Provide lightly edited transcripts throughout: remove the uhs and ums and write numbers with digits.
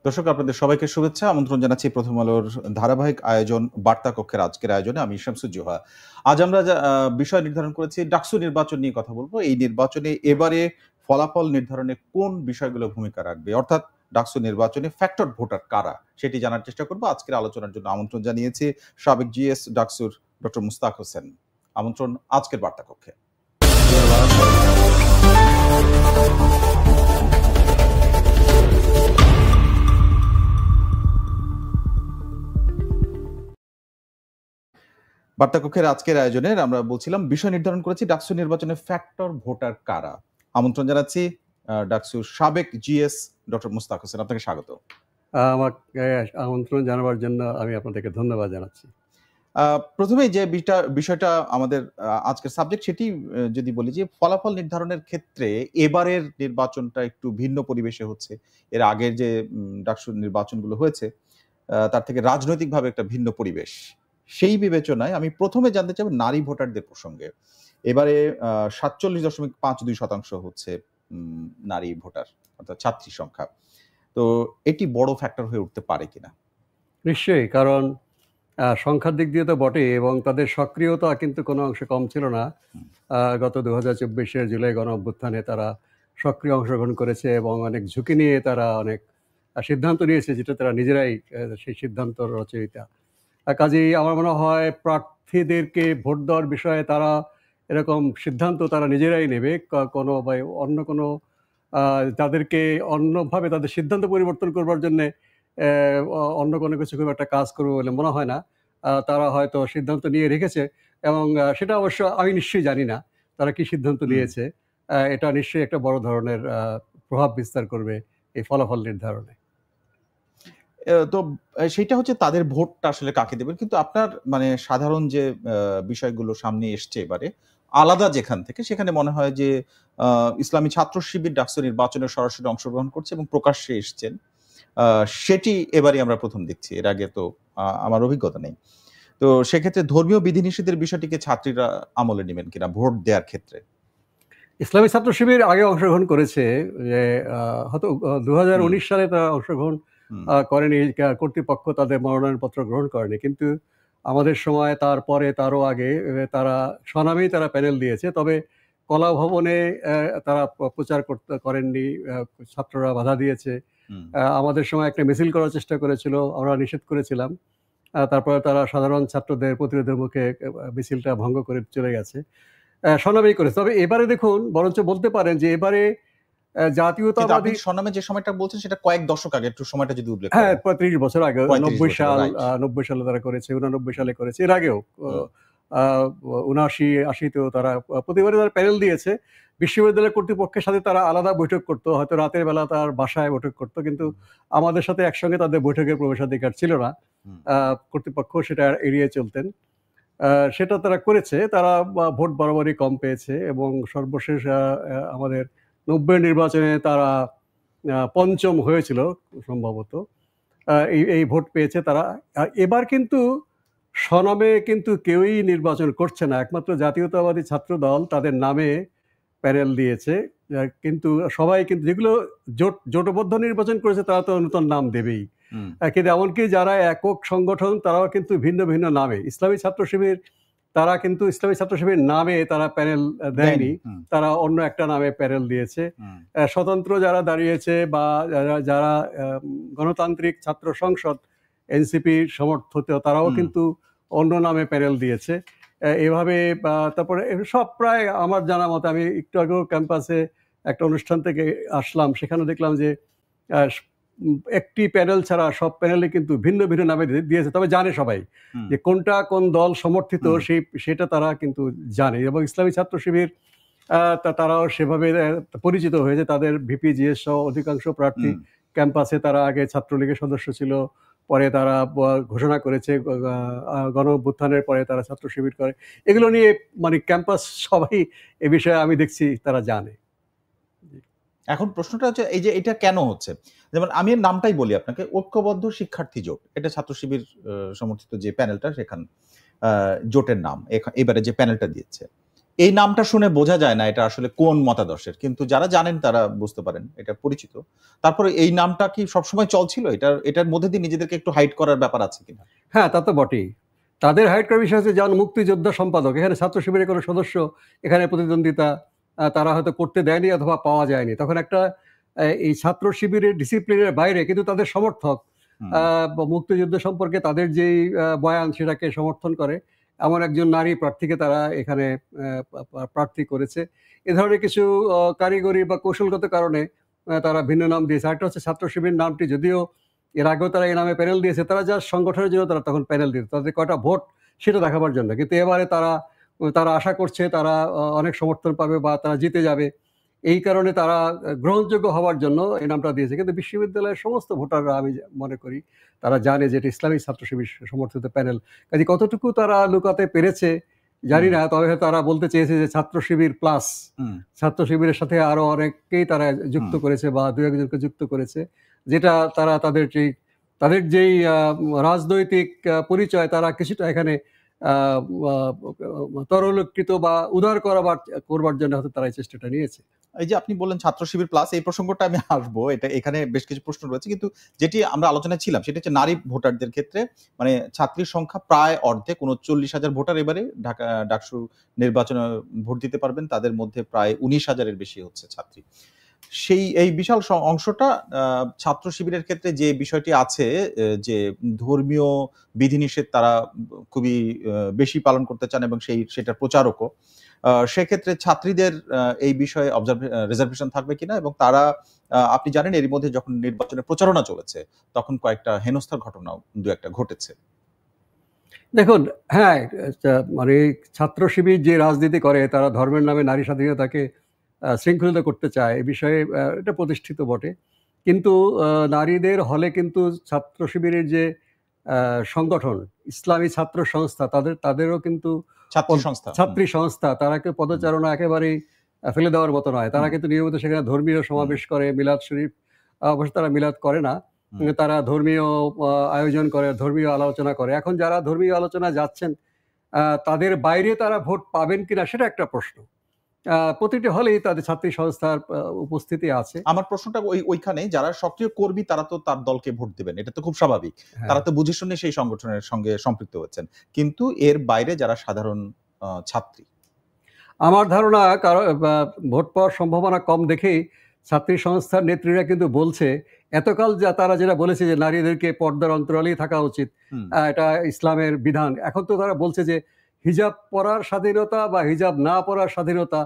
দর্শক আপনাদের সবাইকে শুভেচ্ছা আমন্ত্রণ জানাচ্ছি প্রথম আলোর ধারাবাহিক আয়োজন বার্তা কক্ষের আজকের আয়োজনে আমি শামসুজ্জোহা। আজ আমরা বিষয় নির্ধারণ করেছি ডাকসু নির্বাচন নিয়ে কথা বলবো। এই নির্বাচনে এবারে ফলাফল নির্ধারণে কোন বিষয়গুলো ভূমিকা রাখবে, অর্থাৎ ডাকসু নির্বাচনে ফ্যাক্টর ভোটার কারা, সেটি জানার চেষ্টা করবো। আজকের আলোচনার জন্য আমন্ত্রণ জানিয়েছি সাবেক জিএস ডাকসুর ডক্টর মুস্তাক হোসেন। আমন্ত্রণ আজকের বার্তা কক্ষে। বার্তাকক্ষের আজকের আয়োজনের আমরা বলছিলাম বিষয় নির্ধারণ করেছি ডাকসু নির্বাচনে ফ্যাক্টর ভোটার কারা। আমন্ত্রণ জানাচ্ছি ডাকসুর সাবেক জিএস ডক্টর মুস্তাক হোসেন, আপনাকে স্বাগত। আমাকে আমন্ত্রণ জানাবার জন্য আমি আপনাদেরকে ধন্যবাদ জানাচ্ছি। প্রথমেই যে বিষয়টা আমাদের আজকের সাবজেক্ট সেটি যদি বলি যে ফলাফল নির্ধারণের ক্ষেত্রে এবারের নির্বাচনটা একটু ভিন্ন পরিবেশে হচ্ছে। এর আগের যে ডাকসু নির্বাচনগুলো হয়েছে তার থেকে রাজনৈতিকভাবে একটা ভিন্ন পরিবেশ। সেই বিবেচনায় আমি প্রথমে জানতে চাইব নারী ভোটারদের প্রসঙ্গে। এবারে 47.52% হচ্ছে নারী ভোটার, অর্থাৎ ছাত্রী সংখ্যা। তো এটি বড় ফ্যাক্টর হয়ে উঠতে পারে কিনা? নিশ্চয়ই, কারণ সংখ্যার দিক দিয়ে তো বটে, এবং তাদের সক্রিয়তা কিন্তু কোনো অংশে কম ছিল না। গত 2024-এর জুলাই গণ অভ্যুত্থানে তারা সক্রিয় অংশগ্রহণ করেছে এবং অনেক ঝুঁকি নিয়ে তারা অনেক সিদ্ধান্ত নিয়েছে, যেটা তারা নিজেরাই সেই সিদ্ধান্ত রচয়িতা। কাজেই আমার মনে হয় প্রার্থীদেরকে ভোট দেওয়ার বিষয়ে তারা এরকম সিদ্ধান্ত তারা নিজেরাই নেবে। কোনো বা অন্য কোনো তাদেরকে অন্যভাবে তাদের সিদ্ধান্ত পরিবর্তন করবার জন্যে অন্য কোনো কিছু খুব একটা কাজ করবে বলে মনে হয় না। তারা হয়তো সিদ্ধান্ত নিয়ে রেখেছে, এবং সেটা অবশ্য আমি নিশ্চয়ই জানি না তারা কি সিদ্ধান্ত নিয়েছে। এটা নিশ্চয়ই একটা বড় ধরনের প্রভাব বিস্তার করবে এই ফলাফল নির্ধারণে। তো সেটা হচ্ছে তাদের ভোটটা আসলে কাকে দেবেন। কিন্তু আপনার মানে সাধারণ যে বিষয়গুলো সামনে এসছে এবারে আলাদা যেখান থেকে, সেখানে মনে হয় যে ইসলামী ছাত্র শিবির ডাকসু নির্বাচনে সরাসরি অংশগ্রহণ করছে এবং প্রকাশ্যে এসছেন। সেটি এবারে আমরা প্রথম দেখছি, এর আগে তো আমার অভিজ্ঞতা নেই। তো সেক্ষেত্রে ধর্মীয় বিধিনিষেধের বিষয়টিকে ছাত্রীরা আমলে নেবেন কিনা ভোট দেওয়ার ক্ষেত্রে? ইসলামী ছাত্র শিবির আগে অংশগ্রহণ করেছে, যে হয়তো 2019 সালে তারা অংশগ্রহণ করেনি, কর্তৃপক্ষ তাদের মনোনয়নপত্র গ্রহণ করেনি। কিন্তু আমাদের সময়, তারপরে তারও আগে তারা স্বনামেই তারা প্যানেল দিয়েছে। তবে কলা ভবনে তারা প্রচার করেননি, ছাত্ররা বাধা দিয়েছে। আমাদের সময় একটা মিছিল করার চেষ্টা করেছিল, আমরা নিষেধ করেছিলাম। তারপরে তারা সাধারণ ছাত্রদের প্রতিরোধের মুখে মিছিলটা ভঙ্গ করে চলে গেছে, স্বনামেই করেছে। তবে এবারে দেখুন, বরঞ্চ বলতে পারেন যে এবারে জাতীয়তাবাদী স্বনামে যে সময়টা বলছেন সেটা কয়েক দশক আগে, একটু সময়টা যদি উল্লেখ করেন। হ্যাঁ, 35 বছর আগে, 90 সালে তারা করেছে, 89 সালে করেছে, এর আগেও 79-80তেও তারা প্রতিবারে তারা প্যানেল দিয়েছে। বিশ্ববিদ্যালয় কর্তৃপক্ষের সাথে তারা আলাদা বৈঠক করতো, হয়তো রাতের বেলা তার বাসায় বৈঠক করতো, কিন্তু আমাদের সাথে একসঙ্গে তাদের বৈঠকের প্রবেশাধিকার ছিল না। কর্তৃপক্ষ সেটা এড়িয়ে চলতেন। সেটা তারা করেছে, তারা ভোট বরাবরই কম পেয়েছে, এবং সর্বশেষ আমাদের 90 নির্বাচনে তারা পঞ্চম হয়েছিল সম্ভবত। এই ভোট পেয়েছে তারা। এবার কিন্তু স্বনামে কিন্তু কেউই নির্বাচন করছে না, একমাত্র জাতীয়তাবাদী ছাত্র দল তাদের নামে প্যানেল দিয়েছে। কিন্তু সবাই কিন্তু যেগুলো জোটবদ্ধ নির্বাচন করেছে তারা তো নতুন নাম দেবেই, কিন্তু এমনকি যারা একক সংগঠন তারাও কিন্তু ভিন্ন ভিন্ন নামে। ইসলামী ছাত্র শিবির, তারা কিন্তু ইসলামী ছাত্র শিবির নামে তারা প্যানেল দেয়নি, তারা অন্য একটা নামে প্যানেল দিয়েছে। স্বতন্ত্র যারা দাঁড়িয়েছে বা যারা গণতান্ত্রিক ছাত্র সংসদ এনসিপি সমর্থিত, তারাও কিন্তু অন্য নামে প্যানেল দিয়েছে। এভাবে তারপরে সব প্রায় আমার জানা মতে, আমি একটু আগেও ক্যাম্পাসে একটা অনুষ্ঠান থেকে আসলাম, সেখানে দেখলাম যে একটি প্যানেল ছাড়া সব প্যানেলে কিন্তু ভিন্ন ভিন্ন নামে দিয়েছে। তবে জানে সবাই যে কোনটা কোন দল সমর্থিত, সেটা তারা কিন্তু জানে। এবং ইসলামী ছাত্র শিবির তারাও সেভাবে পরিচিত হয়েছে, তাদের ভিপি জিএস সহ অধিকাংশ প্রার্থী ক্যাম্পাসে তারা আগে ছাত্রলীগের সদস্য ছিল, পরে তারা ঘোষণা করেছে গণ অভ্যুত্থানের পরে তারা ছাত্র শিবির করে। এগুলো নিয়ে মানে ক্যাম্পাস সবাই এ বিষয়ে আমি দেখছি তারা জানে। এখন প্রশ্নটা হচ্ছে এই যে এটা কেন হচ্ছে, যেমন আমি এর নামটাই বলি আপনাকে, ঐক্যবদ্ধ শিক্ষার্থী জোট, এটা ছাত্র শিবির সমর্থিত যে প্যানেলটা, সেখানে জোটের নাম এবারে যে প্যানেলটা দিয়েছে, এই নামটা শুনে বোঝা যায় না এটা আসলে কোন মতাদর্শের, কিন্তু যারা জানেন তারা বুঝতে পারেন এটা পরিচিত। তারপরে এই নামটা কি সবসময় চলছিল? এটার মধ্যে দিয়ে নিজেদেরকে একটু হাইড করার ব্যাপার আছে কিনা? হ্যাঁ, তা তো বটেই। তাদের হাইড করার বিষয় হচ্ছে যেমন মুক্তিযোদ্ধা সম্পাদক, এখানে ছাত্র শিবিরের কোনো সদস্য এখানে প্রতিদ্বন্দ্বিতা তারা হয়তো করতে দেয়নি অথবা পাওয়া যায়নি। তখন একটা এই ছাত্র শিবিরের ডিসিপ্লিনের বাইরে কিন্তু তাদের সমর্থক মুক্তিযুদ্ধ সম্পর্কে তাদের যেই বয়ান সেটাকে সমর্থন করে এমন একজন নারী প্রার্থীকে তারা এখানে প্রার্থী করেছে। এ ধরনের কিছু কারিগরি বা কৌশলগত কারণে তারা ভিন্ন নাম দিয়েছে। আরেকটা হচ্ছে ছাত্র শিবির নামটি যদিও এর আগেও তারা এই নামে প্যানেল দিয়েছে, তারা যা সংগঠনের জন্য তারা তখন প্যানেল দিত, তাদের কয়টা ভোট সেটা দেখাবার জন্য। কিন্তু এবারে তারা আশা করছে তারা অনেক সমর্থন পাবে বা তারা জিতে যাবে, এই কারণে তারা গ্রহণযোগ্য হওয়ার জন্য এই নামটা দিয়েছে। কিন্তু বিশ্ববিদ্যালয়ের সমস্ত ভোটাররা আমি মনে করি তারা জানে যে এটা ইসলামিক ছাত্র শিবির সমর্থিত প্যানেল। কাজে কতটুকু তারা লুকাতে পেরেছে জানি না, তবে তারা বলতে চেয়েছে যে ছাত্র শিবির প্লাস, ছাত্র শিবিরের সাথে আরো অনেককেই তারা যুক্ত করেছে বা দু একজনকে যুক্ত করেছে, যেটা তারা তাদের যেই রাজনৈতিক পরিচয় তারা কিছুটা এখানে তরলীকৃত বা উদার করবার জন্য হয়তো তারা এই চেষ্টাটা নিয়েছে। এই যে আপনি বললেন ছাত্র শিবির প্লাস, এই প্রসঙ্গটা আমি আসবো, এটা এখানে বেশ কিছু প্রশ্ন রয়েছে, কিন্তু যেটি আমরা আলোচনায় ছিলাম সেটা হচ্ছে নারী ভোটারদের ক্ষেত্রে মানে ছাত্রীর সংখ্যা প্রায় অর্ধেক, 39,000 ভোটার এবারে ডাকসু নির্বাচনে ভোট দিতে পারবেন, তাদের মধ্যে প্রায় 19,000-এর বেশি হচ্ছে ছাত্রী। এই বিশাল অংশটা ছাত্র শিবিরের ক্ষেত্রে যে বিষয়টি আছে যে ধর্মীয় বিধিনিষেধ তারা খুবই বেশি পালন করতে চান এবং সেটার প্রচারকও। সেক্ষেত্রে ছাত্রীদের এই বিষয়ে রিজার্ভেশন থাকবে কিনা, এবং তারা আপনি জানেন এরই মধ্যে যখন নির্বাচনের প্রচারণা চলেছে তখন কয়েকটা হেনস্থার ঘটনাও দু একটা ঘটেছে। দেখুন, হ্যাঁ, মানে ছাত্র শিবির যে রাজনীতি করে তারা ধর্মের নামে নারী স্বাধীনতাকে শৃঙ্খলিত করতে চায়, এ বিষয়ে এটা প্রতিষ্ঠিত বটে। কিন্তু নারীদের হলে কিন্তু ছাত্র শিবিরের যে সংগঠন ইসলামী ছাত্র সংস্থা তাদেরও কিন্তু ছাত্রী সংস্থা, তারা কিন্তু পদচারণা একেবারেই ফেলে দেওয়ার মতো নয়। তারা কিন্তু নিয়মিত সেখানে ধর্মীয় সমাবেশ করে, মিলাদ শরীফ, অবশ্য তারা মিলাদ করে না, তারা ধর্মীয় আয়োজন করে, ধর্মীয় আলোচনা করে। এখন যারা ধর্মীয় আলোচনা যাচ্ছেন তাদের বাইরে তারা ভোট পাবেন কিনা সেটা একটা প্রশ্ন। প্রতিটি হলেই তাদের ছাত্রী সংস্থার উপস্থিতি আছে। আমার প্রশ্নটা ওইখানে যারা সক্রিয় কর্মী তারা তো তার দলকে ভোট দিবেন, এটা তো খুব স্বাভাবিক, তারা তো বুঝে শুনে সেই সংগঠনের সঙ্গে সম্পৃক্ত হচ্ছেন, কিন্তু এর বাইরে যারা সাধারণ ছাত্রী, আমার ধারণা ভোট পাওয়ার সম্ভাবনা কম দেখেই ছাত্রী সংস্থার নেত্রীরা কিন্তু বলছে এতকাল তারা যেটা বলেছে যে নারীদেরকে পর্দার অন্তরালেই থাকা উচিত, এটা ইসলামের বিধান, এখন তো তারা বলছে যে হিজাব পরার স্বাধীনতা বা হিজাব না পরার স্বাধীনতা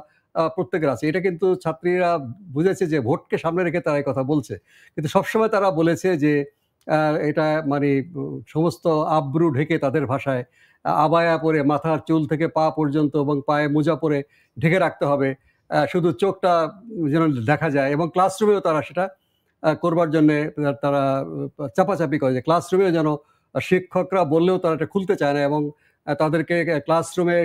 প্রত্যেকের আছে। এটা কিন্তু ছাত্রীরা বুঝেছে যে ভোটকে সামনে রেখে তারা এই কথা বলছে। কিন্তু সবসময় তারা বলেছে যে এটা মানে সমস্ত আব্রু ঢেকে, তাদের ভাষায় আবায়া পরে মাথার চুল থেকে পা পর্যন্ত এবং পায়ে মোজা পরে ঢেকে রাখতে হবে, শুধু চোখটা যেন দেখা যায়। এবং ক্লাসরুমেও তারা সেটা করবার জন্যে তারা চাপাচাপি করে যে ক্লাসরুমেও যেন শিক্ষকরা বললেও তারা এটা খুলতে চায় না, এবং তাদেরকে ক্লাসরুমে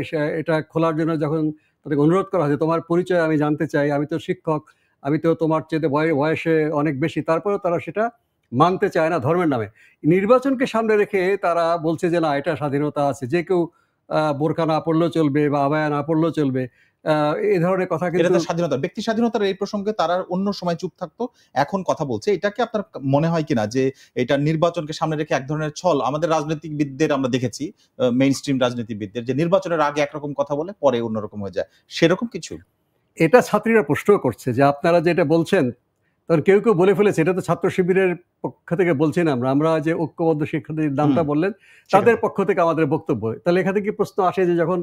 এটা খোলার জন্য যখন তাদেরকে অনুরোধ করা হয় যে তোমার পরিচয় আমি জানতে চাই, আমি তো শিক্ষক, আমি তো তোমার চেয়ে বয়সে অনেক বেশি, তারপরেও তারা সেটা মানতে চায় না ধর্মের নামে। নির্বাচনকে সামনে রেখে তারা বলছে যে না, এটা স্বাধীনতা আছে, যে কেউ বোরকা না পড়লেও চলবে বা আবায়া না পড়লেও চলবে, এই ধরনের কথা। কিন্তু স্বাধীনতা, ব্যক্তি স্বাধীনতার এই প্রসঙ্গে তারা অন্য সময় চুপ থাকতো, এখন কথা বলছে। এটাকে আপনার মনে হয় কিনা যে এটা নির্বাচনকে সামনে রেখে এক ধরনের ছল? আমাদের রাজনীতিবিদদের আমরা দেখেছি, মেইন স্ট্রিম রাজনীতিবিদদের, যে নির্বাচনের আগে একরকম কথা বলে পরে অন্যরকম হয়ে যায়, সেরকম কিছু? এটা ছাত্রীরা প্রশ্ন করছে যে আপনারা যেটা বলছেন, তখন কেউ বলে ফেলেছে এটা তো ছাত্র শিবিরের পক্ষ থেকে বলছি না আমরা যে ঐক্যবদ্ধ শিক্ষার্থীর নামটা বললেন তাদের পক্ষ থেকে আমাদের বক্তব্য। তাহলে এখান থেকে প্রশ্ন আসে যে যখন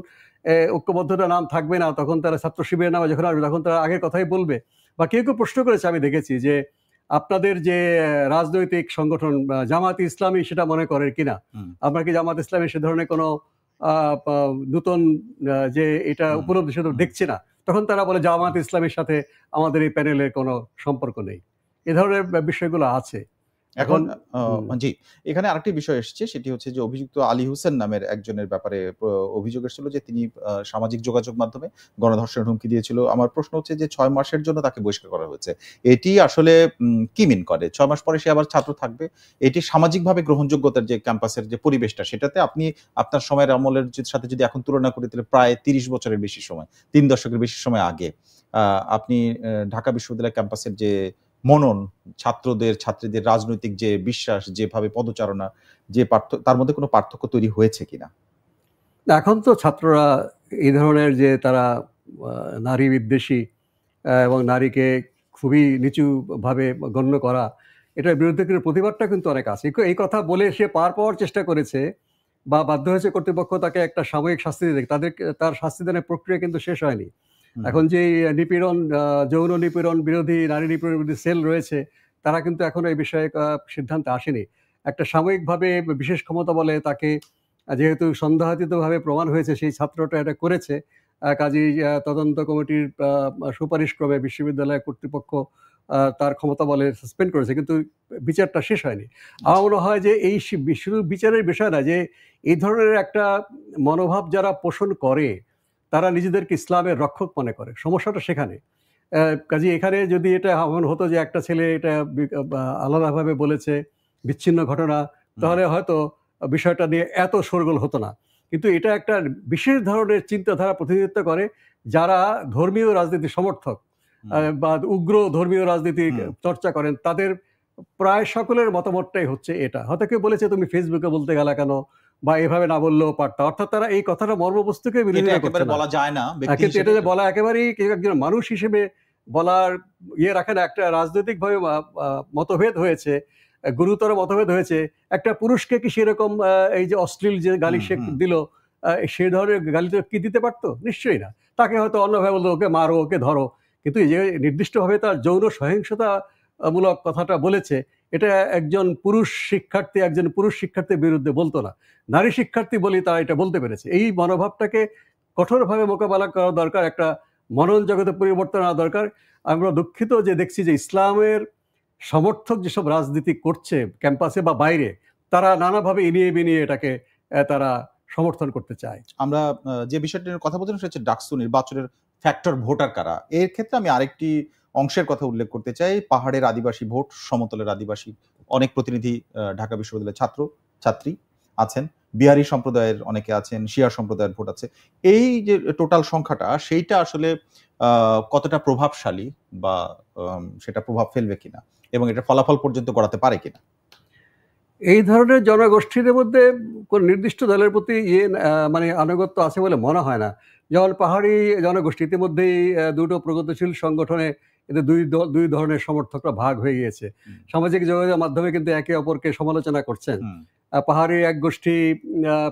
ঐক্যবদ্ধতার নাম থাকবে না তখন তারা ছাত্র শিবিরের নামে যখন আসবে তখন তারা আগের কথাই বলবে। বা কেউ প্রশ্ন করেছে, আমি দেখেছি যে আপনাদের যে রাজনৈতিক সংগঠন জামাত ইসলামী সেটা মনে করে কিনা, আমরা কি জামাত ইসলামী সে ধরনের কোনো নতুন যে এটা উপলব্ধি সেটা দেখছি না, তখন তারা বলে জামাত ইসলামের সাথে আমাদের এই প্যানেলের কোনো সম্পর্ক নেই। এ ধরনের বিষয়গুলো আছে। এখন জি, এখানে আরেকটি বিষয় এসছে, সেটি হচ্ছে যে অভিযুক্ত আলী হোসেন নামের একজনের ব্যাপারে অভিযোগ এসেছিল যে তিনি সামাজিক যোগাযোগ মাধ্যমে গণধর্ষণের হুমকি দিয়েছিল। আমার প্রশ্ন হচ্ছে যে ৬ মাসের জন্য তাকে বহিষ্কার করা হয়েছে। এটি আসলে কি মিন করে? ৬ মাস পরে সে আবার ছাত্র থাকবে? এটি সামাজিকভাবে গ্রহণযোগ্যতার যে ক্যাম্পাসের যে পরিবেশটা, সেটাতে আপনি আপনার সময়ের আমলের সাথে যদি এখন তুলনা করি, তাহলে প্রায় ৩০ বছরের বেশি সময়, ৩ দশকের বেশি সময় আগে আপনি ঢাকা বিশ্ববিদ্যালয় ক্যাম্পাসের যে মনন, ছাত্রীদের রাজনৈতিক যে বিশ্বাস, যেভাবে পদচারণা, যে তার মধ্যে কোনো পার্থক্য তৈরি হয়েছে কিনা? এখন তো ছাত্ররা এই ধরনের যে তারা নারী বিদ্বেষী এবং নারীকে খুবই নিচুভাবে গণ্য করা, এটার বিরুদ্ধে কিন্তু প্রতিবাদটা কিন্তু অনেক আছে। এই কথা বলে সে পার পাওয়ার চেষ্টা করেছে বা বাধ্য হয়েছে কর্তৃপক্ষ তাকে একটা সাময়িক শাস্তি দিতে। তার শাস্তি দানের প্রক্রিয়া কিন্তু শেষ হয়নি। এখন যে নিপীড়ন, যৌন নিপীড়ন বিরোধী, নারী নিপীড়ন বিরোধী সেল রয়েছে, তারা কিন্তু এখনো এই বিষয়ে সিদ্ধান্তে আসেনি। একটা সাময়িকভাবে বিশেষ ক্ষমতা বলে তাকে, যেহেতু সন্দেহাতীতভাবে প্রমাণ হয়েছে সেই ছাত্রটা এটা করেছে, কাজেই তদন্ত কমিটির সুপারিশক্রমে বিশ্ববিদ্যালয় কর্তৃপক্ষ তার ক্ষমতা বলে সাসপেন্ড করেছে, কিন্তু বিচারটা শেষ হয়নি। আমার মনে হয় যে এই শুধু বিচারের বিষয় না, যে এই ধরনের একটা মনোভাব যারা পোষণ করে তারা নিজেদেরকে ইসলামের রক্ষক মনে করে। সমস্যাটা সেখানে। কাজেই এখানে যদি এটা এমন হতো যে একটা ছেলে এটা আলাদাভাবে বলেছে, বিচ্ছিন্ন ঘটনা, তাহলে হয়তো বিষয়টা নিয়ে এত শোরগোল হতো না। কিন্তু এটা একটা বিশেষ ধরনের চিন্তাধারা প্রতিনিধিত্ব করে যারা ধর্মীয় রাজনীতির সমর্থক বা উগ্র ধর্মীয় রাজনীতি চর্চা করেন, তাদের প্রায় সকলের মতামতটাই হচ্ছে এটা। হয়তো কেউ বলেছে তুমি ফেসবুকে বলতে গেলা কেন, বা এভাবে না বললেও পারতা। অর্থাৎ তারা এই কথাটা মর্মবস্তুকে বিরোধিতা করছে না। বলা যায় না, কিন্তু এটা যে বলা একেবারেই একজন মানুষ হিসেবে বলার রাখে না। একটা রাজনৈতিকভাবে মতভেদ হয়েছে, গুরুতর মতভেদ হয়েছে। একটা পুরুষকে কি সেরকম এই যে অশ্লীল যে গালি সে দিল, সেই ধরনের গালি তো কি দিতে পারতো? নিশ্চয়ই না। তাকে হয়তো অন্যভাবে বলতো ওকে মারো, ওকে ধরো। কিন্তু এই যে নির্দিষ্টভাবে তার যৌন সহিংসতা মূলক কথাটা বলেছে, এটা একজন পুরুষ শিক্ষার্থীর বিরুদ্ধে বলতো না। নারী শিক্ষার্থী বলেই তারা এটা বলতে পেরেছে। এই মনোভাবটাকে কঠোরভাবে মোকাবেলা করা দরকার, একটা মনন জগতে পরিবর্তন আনা দরকার। আমরা দুঃখিত যে দেখছি যে ইসলামের সমর্থক যেসব রাজনীতি করছে ক্যাম্পাসে বা বাইরে, তারা নানাভাবে ইনিয়ে বিনিয়ে এটাকে তারা সমর্থন করতে চায়। আমরা যে বিষয়টি নিয়ে কথা বলছিলাম সেটা হচ্ছে ডাকসু নির্বাচনের ফ্যাক্টর ভোটার কারা। এর ক্ষেত্রে আমি আরেকটি অংশের কথা উল্লেখ করতে চাই। পাহাড়ের আদিবাসী ভোট, সমতলের আদিবাসী অনেক প্রতিনিধি ঢাকা বিশ্ববিদ্যালয়ের ছাত্রী আছেন, বিহারি সম্প্রদায়ের অনেকে আছেন, শিয়া সম্প্রদায়ের ভোট আছে। এই যে টোটাল সংখ্যাটা, সেইটা আসলে কতটা প্রভাবশালী বা সেটা প্রভাব ফেলবে কিনা এবং এটা ফলাফল পর্যন্ত গড়াতে পারে কিনা? এই ধরনের জনগোষ্ঠীর মধ্যে কোন নির্দিষ্ট দলের প্রতি মানে আনুগত্য আছে বলে মনে হয় না। যেমন পাহাড়ি জনগোষ্ঠী ইতিমধ্যেই দুটো প্রগতিশীল সংগঠনে এতে দুই ধরনের সমর্থকরা ভাগ হয়ে গিয়েছে। সামাজিক যোগাযোগের মাধ্যমে কিন্তু একে অপরকে সমালোচনা করছেন। পাহাড়ি এক গোষ্ঠী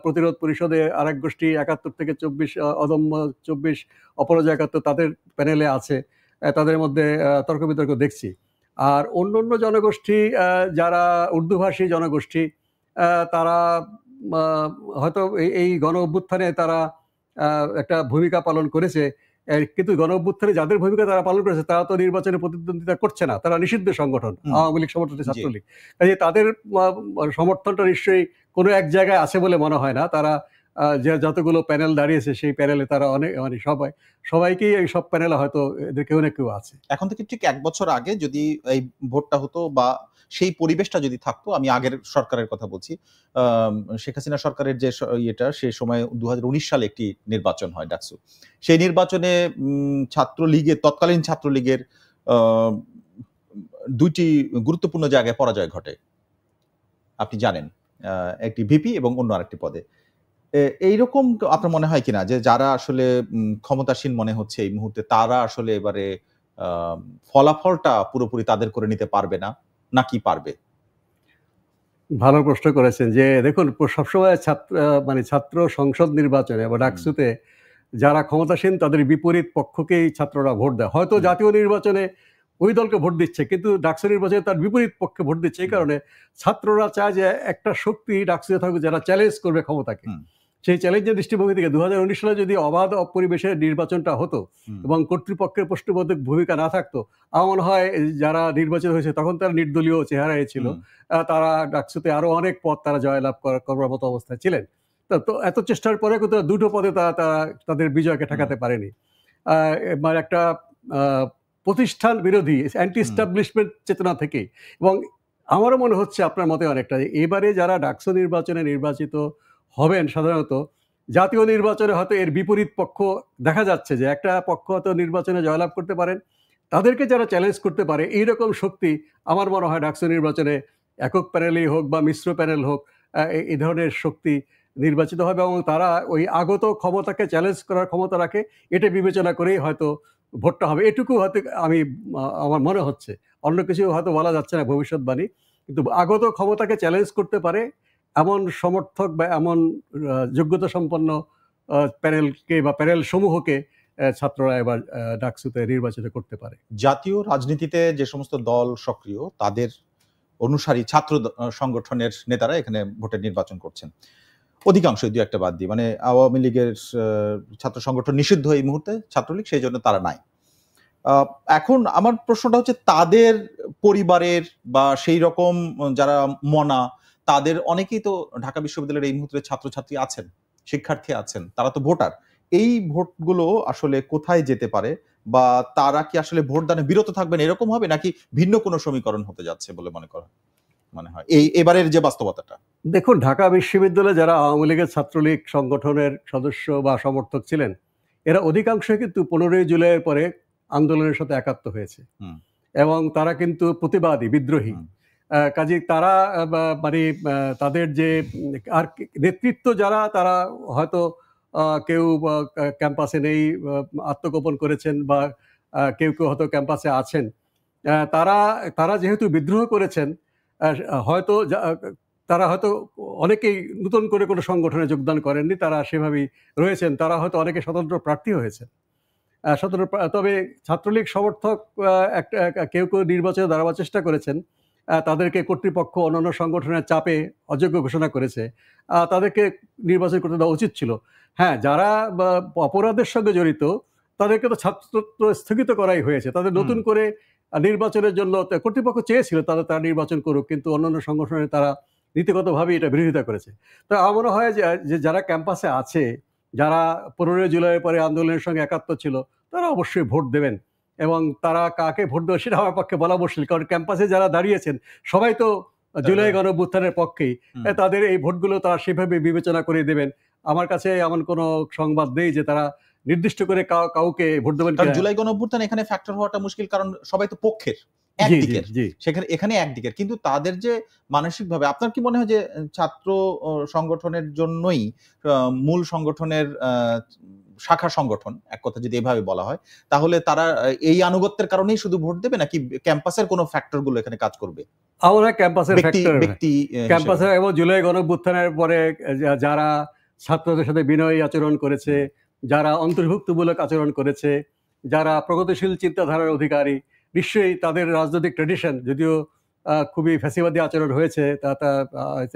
প্রতিরোধ পরিষদে, আরেক গোষ্ঠী ৭১ থেকে ২৪ অদম্য ২৪ অপরাজয় ৭১ তাদের প্যানেলে আছে। তাদের মধ্যে তর্ক বিতর্ক দেখছি। আর অন্য জনগোষ্ঠী যারা উর্দুভাষী জনগোষ্ঠী, তারা হয়তো এই গণ অভ্যুত্থানে তারা একটা ভূমিকা পালন করেছে। কিন্তু গণ অভ্যুত্থানে যাদের ভূমিকা তারা পালন করেছে তারা তো নির্বাচনে প্রতিদ্বন্দ্বিতা করছে না, তারা নিষিদ্ধ সংগঠন, আওয়ামী লীগ সমর্থিত ছাত্রলীগ। কাজে তাদের সমর্থনটা নিশ্চয়ই কোনো এক জায়গায় আছে বলে মনে হয় না। তারা যে যতগুলো প্যানেল দাঁড়িয়েছে সেই প্যানেলে তারা অনেক মানে সবাইকেই এই সব প্যানেলে হয়তো এদের কেউ না কেউ আছে। এখন থেকে ঠিক ১ বছর আগে যদি এই ভোটটা হতো বা সেই পরিবেশটা যদি থাকতো, আমি আগের সরকারের কথা বলছি, শেখ হাসিনা সরকারের যে সে সময় ২০১৯ সালে একটি নির্বাচন হয় ডাকসু। সেই নির্বাচনে তৎকালীন ছাত্রলীগের ২টি গুরুত্বপূর্ণ জায়গায় পরাজয় ঘটে। আপনি জানেন, একটি ভিপি এবং অন্য আরেকটি পদে। এইরকম আপনার মনে হয় কিনা যে যারা আসলে ক্ষমতাসীন মনে হচ্ছে এই মুহূর্তে, তারা আসলে এবারে ফলাফলটা পুরোপুরি তাদের করে নিতে পারবে না, নাকি পারবে? ভালো প্রশ্ন করেছেন। যে দেখুন, সবসময় ছাত্র সংসদ নির্বাচনে বা ডাকসুতে যারা ক্ষমতাসীন তাদের বিপরীত পক্ষকেই ছাত্ররা ভোট দেয়। হয়তো জাতীয় নির্বাচনে ওই দলকে ভোট দিচ্ছে, কিন্তু ডাকসু নির্বাচনে তার বিপরীত পক্ষে ভোট দিচ্ছে। এই কারণে ছাত্ররা চায় যে একটা শক্তি ডাকসুতে থাকুক যারা চ্যালেঞ্জ করবে ক্ষমতাকে। সেই চ্যালেঞ্জের দৃষ্টিভঙ্গি থেকে 2019 সালে যদি অবাধ পরিবেশে নির্বাচনটা হতো এবং কর্তৃপক্ষের প্রশ্নবোধক ভূমিকা না থাকতো, আমার মনে হয় যারা নির্বাচিত হয়েছে তখন তারা নির্দলীয় চেহারায় ছিল, তারা ডাকসুতে আরো অনেক পদ তারা জয়লাভ করার মতো অবস্থায় ছিলেন। তো এত চেষ্টার পরে কিন্তু দুটো পদে তারা তাদের বিজয়কে ঠেকাতে পারেনি। মানে একটা প্রতিষ্ঠান বিরোধী অ্যান্টি এস্টাবলিশমেন্ট চেতনা থেকে, এবং আমারও মনে হচ্ছে আপনার মতে অনেকটা এবারে যারা ডাকসু নির্বাচনে নির্বাচিত হবেন সাধারণত জাতীয় নির্বাচনে হয়তো এর বিপরীত পক্ষ দেখা যাচ্ছে যে একটা পক্ষ হয়তো নির্বাচনে জয়লাভ করতে পারেন, তাদেরকে যারা চ্যালেঞ্জ করতে পারে এইরকম শক্তি আমার মনে হয় ডাকসু নির্বাচনে একক প্যানেলই হোক বা মিশ্র প্যানেল হোক, এই ধরনের শক্তি নির্বাচিত হবে এবং তারা ওই আগত ক্ষমতাকে চ্যালেঞ্জ করার ক্ষমতা রাখে, এটা বিবেচনা করেই হয়তো ভোটটা হবে। এটুকু হয়তো আমার মনে হচ্ছে, অন্য কিছু হয়তো বলা যাচ্ছে না ভবিষ্যৎবাণী, কিন্তু আগত ক্ষমতাকে চ্যালেঞ্জ করতে পারে এমন সমর্থক বা এমন যোগ্যতা সম্পন্ন প্যানেলকে বা প্যানেল সমূহকে ছাত্ররা এবার ডাকসুতে নির্বাচিত করতে পারে। জাতীয় রাজনীতিতে যে সমস্ত দল সক্রিয় তাদের অনুসারী ছাত্র সংগঠনের নেতারা এখানে ভোটের নির্বাচন করছেন অধিকাংশই, দু একটা বাদ দিয়ে। মানে আওয়ামী লীগের ছাত্র সংগঠন নিষিদ্ধ এই মুহূর্তে, ছাত্রলীগ, সেই জন্য তারা নাই। এখন আমার প্রশ্নটা হচ্ছে তাদের পরিবারের বা সেই রকম যারা মনা, তাদের অনেকেই তো ঢাকা বিশ্ববিদ্যালয়ের এই মুহূর্তে ছাত্রছাত্রী আছেন, শিক্ষার্থী আছেন, তারা তো ভোটার। এই ভোটগুলো আসলে কোথায় যেতে পারে, বা তারা কি আসলে ভোটদানে বিরত থাকবেন এরকম হবে, নাকি ভিন্ন কোনো সমীকরণ হতে যাচ্ছে বলে মনে হয় এবারের যে বাস্তবতাটা? দেখুন, ঢাকা বিশ্ববিদ্যালয়ে যারা আওয়ামী লীগের ছাত্রলীগ সংগঠনের সদস্য বা সমর্থক ছিলেন, এরা অধিকাংশই কিন্তু 15ই জুলাইয়ের পরে আন্দোলনের সাথে একাত্ম হয়েছে এবং তারা কিন্তু প্রতিবাদী, বিদ্রোহী। কাজে তারা মানে তাদের যে আর নেতৃত্ব যারা, তারা হয়তো কেউ ক্যাম্পাসে নেই, আত্মগোপন করেছেন, বা কেউ কেউ হয়তো ক্যাম্পাসে আছেন। তারা যেহেতু বিদ্রোহ করেছেন, হয়তো তারা হয়তো অনেকেই নতুন করে কোনো সংগঠনে যোগদান করেননি, তারা সেভাবেই রয়েছেন। তারা হয়তো অনেকে স্বতন্ত্র প্রার্থী হয়েছেন। তবে ছাত্রলীগ সমর্থক কেউ কেউ নির্বাচনে দাঁড়াবার চেষ্টা করেছেন, তাদেরকে কর্তৃপক্ষ অন্যান্য সংগঠনের চাপে অযোগ্য ঘোষণা করেছে। তাদেরকে নির্বাচন করতে দেওয়া উচিত ছিল। হ্যাঁ, যারা অপরাধের সঙ্গে জড়িত তাদেরকে তো ছাত্রত্ব স্থগিত করাই হয়েছে। তাদের নতুন করে নির্বাচনের জন্য কর্তৃপক্ষ চেয়েছিল তারা নির্বাচন করুক, কিন্তু অন্যান্য সংগঠনে তারা নীতিগতভাবে এটা বিরোধিতা করেছে। তো আমার মনে হয় যে যারা ক্যাম্পাসে আছে, যারা 15ই জুলাইয়ের পরে আন্দোলনের সঙ্গে একাত্ম ছিল, তারা অবশ্যই ভোট দেবেন, এবং তারা কাকে ভোট দেবে সেটা আমার পক্ষে বলা মুশকিল, কারণ ক্যাম্পাসে যারা দাঁড়িয়েছেন সবাই তো জুলাই গণঅভ্যুত্থানের পক্ষেই। তাদের এই ভোটগুলো তারা সেভাবে বিবেচনা করে দেবেন। আমার কাছে এমন কোনো সংবাদ নেই যে তারা নির্দিষ্ট করে কাউকে ভোট দেবেন। জুলাই গণঅভ্যুত্থান এখানে ফ্যাক্টর হওয়াটা মুশকিল, কারণ সবাই তো পক্ষের, একদিকের, সেখানে এখানে একদিকের, কিন্তু তাদের যে মানসিকভাবে, আপনার কি মনে হয় যে ছাত্র সংগঠনের জন্যই মূল সংগঠনের শাখা সংগঠন, এক কথা যদি এভাবে বলা হয়, তাহলে তারা এই আনুগত্যের কারণেই শুধু ভোট দেবে, নাকি ক্যাম্পাসের কোনো ফ্যাক্টর গুলো এখানে কাজ করবে? আমরা ক্যাম্পাসের ক্যাম্পাসে এবং জুলাই গণঅভ্যুত্থানের পরে যারা ছাত্রদের সাথে বিনয়ী আচরণ করেছে, যারা অন্তর্ভুক্তমূলক আচরণ করেছে, যারা প্রগতিশীল চিন্তাধারার অধিকারী, নিশ্চয়ই তাদের রাজনৈতিক ট্র্যাডিশন, যদিও খুবই ফ্যাসিবাদী আচরণ হয়েছে,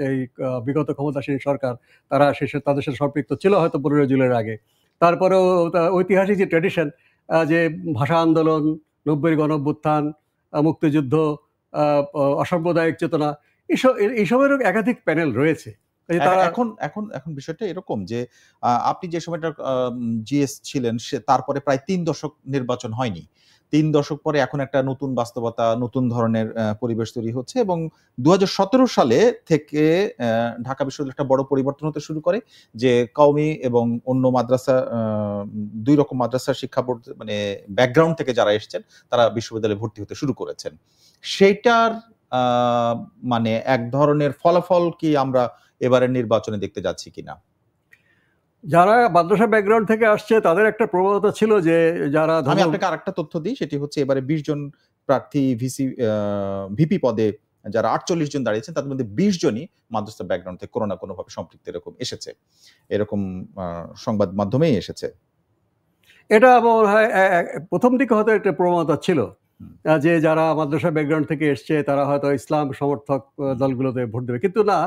এই বিগত ক্ষমতাসীন সরকার তারা তাদের সাথে সম্পৃক্ত ছিল হয়তো 15 জুলাইয়ের আগে। তারপরেও ঐতিহাসিক যে ট্র্যাডিশন, যে ভাষা আন্দোলন, 90-এর গণঅভ্যুত্থান, মুক্তিযুদ্ধ, অসাম্প্রদায়িক চেতনা, এইসবেরও একাধিক প্যানেল রয়েছে। এখন বিষয়টা এরকম যে আপনি যে সময়টা জিএস ছিলেন, তারপরে প্রায় 3 দশক নির্বাচন হয়নি। 3 দশক পরে এখন একটা নতুন বাস্তবতা, নতুন ধরনের পরিবেশ তৈরি হচ্ছে, এবং 2017 সালে থেকে ঢাকা বিশ্ববিদ্যালয়ে একটা বড় পরিবর্তন হতে শুরু করে, যে কওমি এবং অন্য মাদ্রাসা, 2 রকম মাদ্রাসার শিক্ষা বোর্ড মানে ব্যাকগ্রাউন্ড থেকে যারা এসেছেন তারা বিশ্ববিদ্যালয়ে ভর্তি হতে শুরু করেছেন। সেটার মানে এক ধরনের ফলাফল কি আমরা এবারের নির্বাচনে দেখতে যাচ্ছি কিনা? যারা মাদ্রাসা ব্যাকগ্রাউন্ড থেকে আসছে তাদের একটা প্রবণতা ছিল যে যারা, আমি আপনাকে আরেকটা তথ্য দিই, সেটি হচ্ছে এবারে 20 জন প্রার্থী ভিপি পদে যারা 48 জন দাঁড়িয়েছেন, তাদের মধ্যে 20 জনই মাদ্রাসা ব্যাকগ্রাউন্ড থেকে কোনো না কোনো ভাবে সম্পৃক্ত এরকম এসেছে, এরকম সংবাদ মাধ্যমেই এসেছে। এটা মনে হয় প্রথম দিকে হয়তো একটা প্রবণতা ছিল যে যারা মাদ্রাসা ব্যাকগ্রাউন্ড থেকে এসছে তারা হয়তো ইসলাম সমর্থক দলগুলোতে ভোট দেবে, কিন্তু না,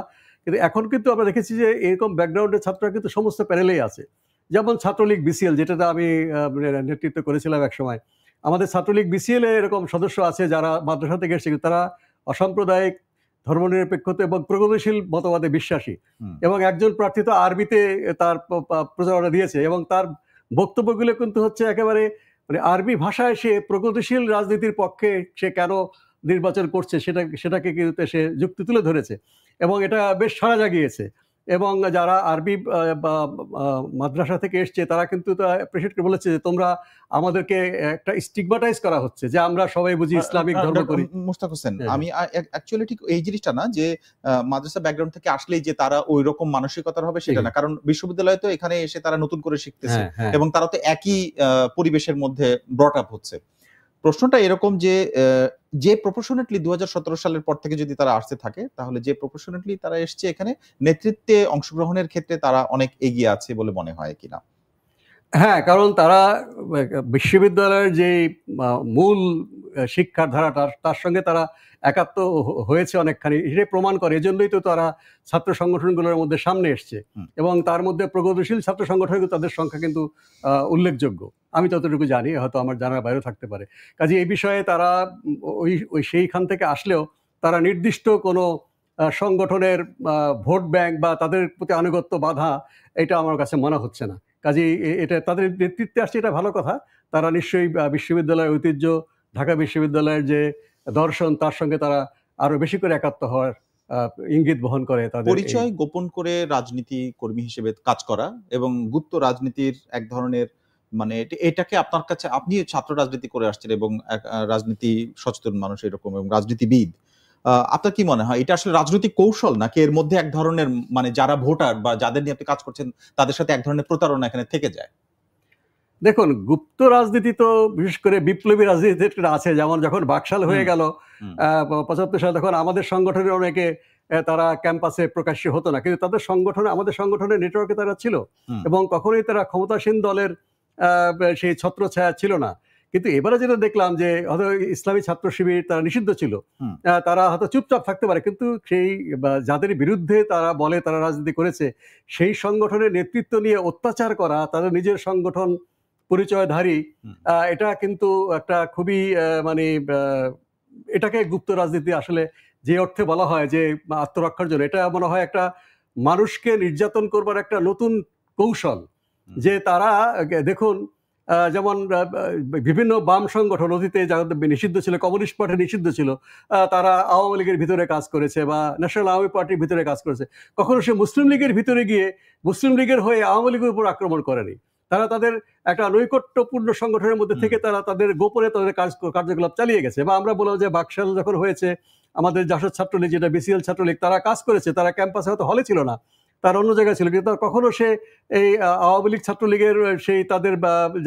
কিন্তু এখন কিন্তু আমরা দেখেছি যে এরকম ব্যাকগ্রাউন্ডের ছাত্ররা কিন্তু সমস্ত প্যানেলেই আছে। যেমন ছাত্রলীগ বিসিএল, যেটাতে আমি নেতৃত্ব করেছিলাম একসময়। আমাদের ছাত্রলীগ বিসিএল এ এরকম সদস্য আছে যারা মাদ্রাসা থেকে এসেছে, কিন্তু তারা অসাম্প্রদায়িক, ধর্মনিরপেক্ষতা এবং প্রগতিশীল মতবাদে বিশ্বাসী। এবং একজন প্রার্থী তো আরবিতে তার প্রচারণা দিয়েছে এবং তার বক্তব্যগুলো কিন্তু হচ্ছে একেবারে মানে আরবি ভাষায় সে প্রগতিশীল রাজনীতির পক্ষে সে কেন নির্বাচন করছে সেটাকে কিন্তু সে যুক্তি তুলে ধরেছে এবং এটা বেশ সাড়া জাগিয়েছে। এবং যারা আরবি মাদ্রাসা থেকে এসছে তারা কিন্তু অ্যাপ্রিশিয়েট করে বলেছে যে তোমরা আমাদেরকে একটা স্টিগমাটাইজ করা হচ্ছে যে আমরা সবাই বুঝি ইসলামিক ধর্ম করি। মুশতাক হোসেন, আমি অ্যাকচুয়ালি ঠিক এই জিনিসটা না যে মাদ্রাসা ব্যাকগ্রাউন্ড থেকে আসলেই যে তারা ওই রকম মানসিকতার হবে সেটা না, কারণ বিশ্ববিদ্যালয়ে তো এখানে এসে তারা নতুন করে শিখতেছে এবং তারা তো একই পরিবেশের মধ্যে ব্রট আপ হচ্ছে। প্রশ্নটা এরকম যে প্রপোর্শনেটলি 2017 সালের পর থেকে যদি তারা আসতে থাকে, তাহলে যে প্রপোর্শনেটলি তারা এসছে এখানে নেতৃত্বে অংশগ্রহণের ক্ষেত্রে তারা অনেক এগিয়ে আছে বলে মনে হয় কিনা? হ্যাঁ, কারণ তারা বিশ্ববিদ্যালয়ের যে মূল শিক্ষার ধারাটা তার সঙ্গে তারা একাত্ম হয়েছে অনেকখানি, এটা প্রমাণ করে। এজন্যই তো তারা ছাত্র সংগঠনগুলোর মধ্যে সামনে এসছে এবং তার মধ্যে প্রগতিশীল ছাত্র সংগঠন তাদের সংখ্যা কিন্তু উল্লেখযোগ্য। আমি ততটুকু জানি, হয়তো আমার জানার বাইরেও থাকতে পারে। কাজে এই বিষয়ে তারা ওই সেইখান থেকে আসলেও তারা নির্দিষ্ট কোনো সংগঠনের ভোট ব্যাংক বা তাদের প্রতি আনুগত্য বাধা, এটা আমার কাছে মনে হচ্ছে না। কাজেই এটা তাদের নেতৃত্বে আসছে, এটা ভালো কথা। তারা নিশ্চয়ই বিশ্ববিদ্যালয়ের ঐতিহ্য, ঢাকা বিশ্ববিদ্যালয়ের যে দর্শন, তার সঙ্গে তারা আরো বেশি করে একাত্ম হওয়ার ইঙ্গিত বহন করে। তাদের পরিচয় গোপন করে রাজনীতি কর্মী হিসেবে কাজ করা এবং গুপ্ত রাজনীতির এক ধরনের মানে এটাকে আপনার কাছে, আপনি ছাত্র রাজনীতি করে আসছেন এবং রাজনীতি সচেতন মানুষ এরকম এবং রাজনীতিবিদ, আপনার কি মনে হয় এটা আসলে রাজনৈতিক কৌশল নাকি এর মধ্যে এক ধরনের মানে যারা ভোটার বা যাদের নিয়ে আপনি কাজ করছেন তাদের সাথে এক ধরনের প্রতারণা এখানে থেকে যায়? দেখুন, গুপ্ত রাজনীতি তো বিশেষ করে বিপ্লবী রাজনীতিতে আছে। যেমন যখন বাকশাল হয়ে গেল 75 সালে, তখন আমাদের সংগঠনের অনেকে তারা ক্যাম্পাসে প্রকাশ্য হতো না, কিন্তু তাদের সংগঠনে, আমাদের সংগঠনের নেটওয়ার্কে তারা ছিল এবং কখনোই তারা ক্ষমতাসীন দলের সেই ছত্রছায়া ছিল না। কিন্তু এবারে যেটা দেখলাম যে হয়তো ইসলামী ছাত্র শিবির তারা নিষিদ্ধ ছিল, তারা হয়তো চুপচাপ থাকতে পারে, কিন্তু সেই যাদের বিরুদ্ধে তারা বলে তারা রাজনীতি করেছে সেই সংগঠনের নেতৃত্ব নিয়ে অত্যাচার করা, তাদের নিজের সংগঠন পরিচয়ধারী, এটা কিন্তু একটা খুবই মানে এটাকে গুপ্ত রাজনীতি আসলে যে অর্থে বলা হয় যে আত্মরক্ষার জন্য, এটা মনে হয় একটা মানুষকে নির্যাতন করবার একটা নতুন কৌশল। যে তারা দেখুন, যেমন বিভিন্ন বাম সংগঠন অতীতে যাদের নিষিদ্ধ ছিল, কমিউনিস্ট পার্টি নিষিদ্ধ ছিল, তারা আওয়ামী লীগের ভিতরে কাজ করেছে বা ন্যাশনাল আওয়ামী পার্টির ভিতরে কাজ করেছে। কখনো সে মুসলিম লীগের ভিতরে গিয়ে মুসলিম লীগের হয়ে আওয়ামী লীগের উপর আক্রমণ করেনি। তারা তাদের একটা নৈকট্যপূর্ণ সংগঠনের মধ্যে থেকে তারা তাদের গোপনে তাদের কার্যকলাপ চালিয়ে গেছে। বা আমরা বললাম যে বাকশাল যখন হয়েছে, আমাদের জাসদ ছাত্রলীগ, যেটা বিসিএল ছাত্রলীগ, তারা কাজ করেছে, তারা ক্যাম্পাসে হয়তো হলে ছিল না, তার অন্য জায়গায় ছিল, কিন্তু কখনো সে এই আওয়ামী লীগ ছাত্রলীগের সেই তাদের